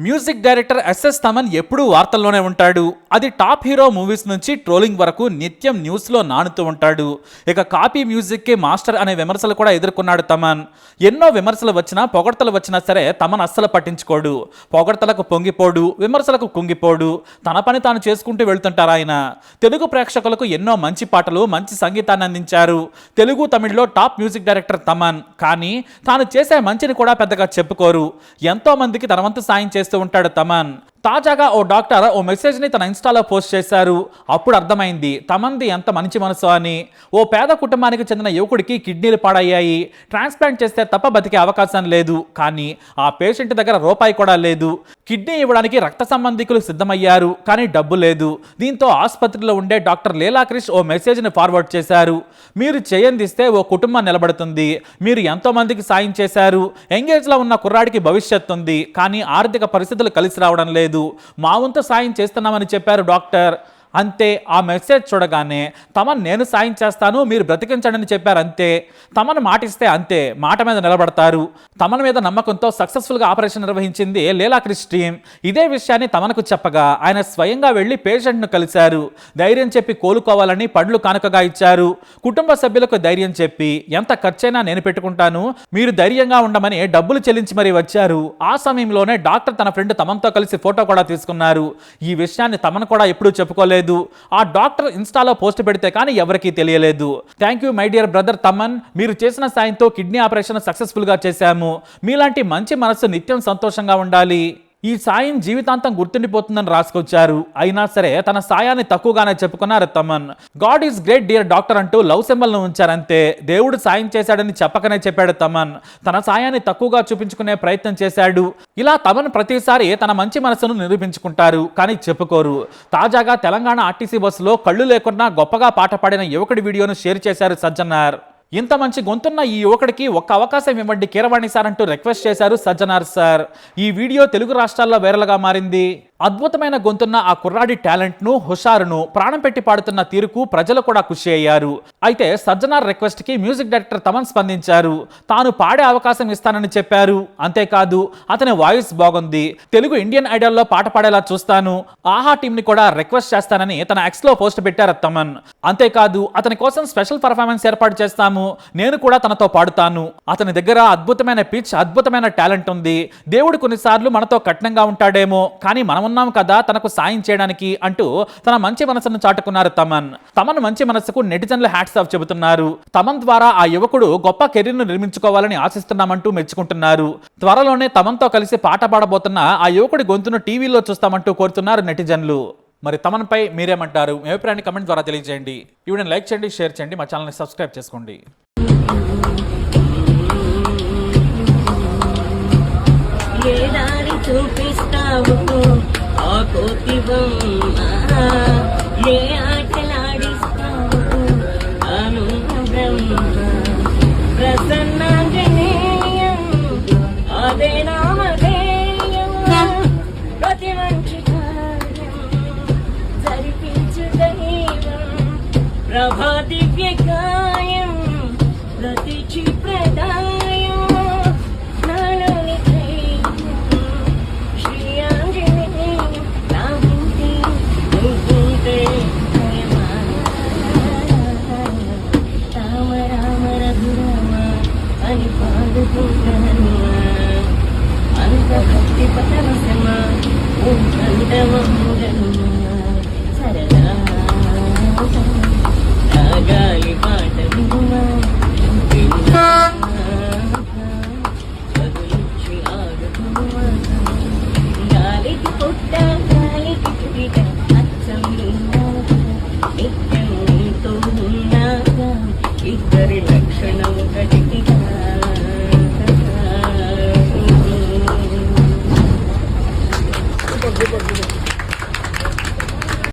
Music director SS Thaman ఎప్పుడూ వార్తల్లోనే ఉంటాడు. అది టాప్ హీరో మూవీస్ నుంచి ట్రోలింగ్ వరకు నిత్యం న్యూస్లో నానుతూ ఉంటాడు. ఇక కాపీ మ్యూజిక్కి మాస్టర్ అనే విమర్శలు కూడా ఎదుర్కొన్నాడు తమన్. ఎన్నో విమర్శలు వచ్చినా పొగడ్తలు వచ్చినా సరే తమన్ అస్సలు పట్టించుకోడు. పొగడ్తలకు పొంగిపోడు, విమర్శలకు కుంగిపోడు. తన పని తాను చేసుకుంటూ వెళ్తుంటారు ఆయన. తెలుగు ప్రేక్షకులకు ఎన్నో మంచి పాటలు, మంచి సంగీతాన్ని అందించారు. తెలుగు తమిళ్లో టాప్ మ్యూజిక్ డైరెక్టర్ తమన్. కానీ తాను చేసే మంచిని కూడా పెద్దగా చెప్పుకోరు. ఎంతో మందికి తన వంతు సాయం చేస్తూ ఉంటాడు తమన్. తాజాగా ఓ డాక్టర్ ఓ మెసేజ్ని తన ఇన్స్టాలో పోస్ట్ చేశారు. అప్పుడు అర్థమైంది తమన్ది ఎంత మంచి మనసు అని. ఓ పేద కుటుంబానికి చెందిన యువకుడికి కిడ్నీలు పాడయ్యాయి. ట్రాన్స్ప్లాంట్ చేస్తే తప్ప బతికే అవకాశం లేదు. కానీ ఆ పేషెంట్ దగ్గర రూపాయి కూడా లేదు. కిడ్నీ ఇవ్వడానికి రక్త సంబంధికులు సిద్ధమయ్యారు, కానీ డబ్బు లేదు. దీంతో ఆసుపత్రిలో ఉండే డాక్టర్ లీలాక్రిష్ ఓ మెసేజ్ని ఫార్వర్డ్ చేశారు. మీరు చేయందిస్తే ఓ కుటుంబం నిలబడుతుంది. మీరు ఎంతో మందికి సాయం చేశారు. ఎంగేజ్లో ఉన్న కుర్రాడికి భవిష్యత్తు ఉంది, కానీ ఆర్థిక పరిస్థితులు కలిసి రావడం లేదు. మా వంతు సాయం చేస్తున్నామని చెప్పారు డాక్టర్. అంతే. ఆ మెసేజ్ చూడగానే తమన్ నేను సాయం చేస్తాను, మీరు బ్రతికించండి అని చెప్పారు. అంతే. తమన్ మాటిస్తే అంతే, మాట మీద నిలబడతారు. తమన్ మీద నమ్మకంతో సక్సెస్ఫుల్గా ఆపరేషన్ నిర్వహించింది లీలాక్రిష్ టీమ్. ఇదే విషయాన్ని తమన్కు చెప్పగా ఆయన స్వయంగా వెళ్ళి పేషెంట్ను కలిశారు. ధైర్యం చెప్పి కోలుకోవాలని పండ్లు కానుకగా ఇచ్చారు. కుటుంబ సభ్యులకు ధైర్యం చెప్పి ఎంత ఖర్చైనా నేను పెట్టుకుంటాను, మీరు ధైర్యంగా ఉండమని డబ్బులు చెల్లించి మరీ వచ్చారు. ఆ సమయంలోనే డాక్టర్ తన ఫ్రెండ్ తమన్తో కలిసి ఫోటో కూడా తీసుకున్నారు. ఈ విషయాన్ని తమన్ కూడా ఎప్పుడూ చెప్పుకోలేదు. ఆ డాక్టర్ ఇన్స్టాలో పోస్ట్ పెడితే కానీ ఎవరికీ తెలియలేదు. Thank you my dear brother Thaman, మీరు చేసిన సాయంతో కిడ్నీ ఆపరేషన్ సక్సెస్ఫుల్ గా చేశాము. మీలాంటి మంచి మనసు నిత్యం సంతోషంగా ఉండాలి. ఈ సాయం జీవితాంతం గుర్తుండిపోతుందని రాసుకొచ్చారు. అయినా సరే తన సాయాన్ని తక్కువగానే చెప్పుకున్నారు Thaman. God is great dear doctor అంటూ లవ్ సింబల్ ను ఉంచారంతే. దేవుడు సాయం చేశాడని చెప్పకనే చెప్పాడు తమన్. తన సాయాన్ని తక్కువగా చూపించుకునే ప్రయత్నం చేశాడు. ఇలా తమన్ ప్రతిసారి తన మంచి మనసును నిరూపించుకుంటారు, కానీ చెప్పుకోరు. తాజాగా తెలంగాణ ఆర్టీసీ బస్సులో కళ్ళు లేకున్నా గొప్పగా పాట పాడిన యువకుడి వీడియోను షేర్ చేశారు సజ్జనార్. ఇంత మంచి గొంతున్న ఈ యువకుడికి ఒక్క అవకాశం ఇవ్వండి కీరవాణి సార్ అంటూ రిక్వెస్ట్ చేశారు సజ్జనార్ సార్. ఈ వీడియో తెలుగు రాష్ట్రాల్లో వైరల్గా మారింది. అద్భుతమైన గొంతున్న ఆ కుర్రాడి టాలెంట్ను, హుషారును, ప్రాణం పెట్టి పాడుతున్న తీరుకు ప్రజలు కూడా ఖుషి అయ్యారు. అయితే సజ్జనార్ రిక్వెస్ట్ కి మ్యూజిక్ డైరెక్టర్ తమన్ స్పందించారు. తాను పాడే అవకాశం ఇస్తానని చెప్పారు. అంతేకాదు అతని వాయిస్ బాగుంది, తెలుగు ఇండియన్ ఐడల్లో పాట పాడేలా చూస్తాను, ఆహా టీమ్ ని కూడా రిక్వెస్ట్ చేస్తానని తన ఎక్స్ లో పోస్ట్ పెట్టారు తమన్. అంతేకాదు అతని కోసం స్పెషల్ పర్ఫార్మెన్స్ ఏర్పాటు చేస్తాము, నేను కూడా తనతో పాడుతాను, అతని దగ్గర అద్భుతమైన పిచ్, అద్భుతమైన టాలెంట్ ఉంది, దేవుడు కొన్నిసార్లు మనతో కఠినంగా ఉంటాడేమో, కానీ మనం ఉన్నాం కదా తనకు సాయం చేయడానికి అంటూ తన మంచి మనసును చాటుకున్నారు తమన్. తమన్ మంచి మనసుకు నెటిజన్లు హ్యాట్స్ ఆఫ్ చెబుతున్నారు. తమన్ ద్వారా ఆ యువకుడు గొప్ప కెరీర్ ను నిర్మించుకోవాలని ఆశిస్తున్నామంటూ మెచ్చుకుంటున్నారు. త్వరలోనే తమన్తో కలిసి పాట పాడబోతున్న ఆ యువకుడి గొంతును టీవీలో చూస్తామంటూ కోరుతున్నారు నెటిజన్లు. మరి తమన్ పై మీరేమంటారు? మీ అభిప్రాయాన్ని కమెంట్ ద్వారా తెలియజేయండి. ఈ వీడియోని లైక్ చేయండి, షేర్ చేయండి, మా ఛానల్ని సబ్స్క్రైబ్ చేసుకోండి. చూపిస్తావు ఆ కోతి బొమ్మ, ఏ ఆటలాడిస్తావు అను బ్రహ్మ, ప్రసన్నాంజనేయం అదే నామధేయం, ప్రతి మంచి కార్యం జరిపించు దైవం, ప్రభా దివ్య కాయం ప్రతి క్షిప్రదాయం, అంత భక్తి పరవశమా ఓ కందమంగళం.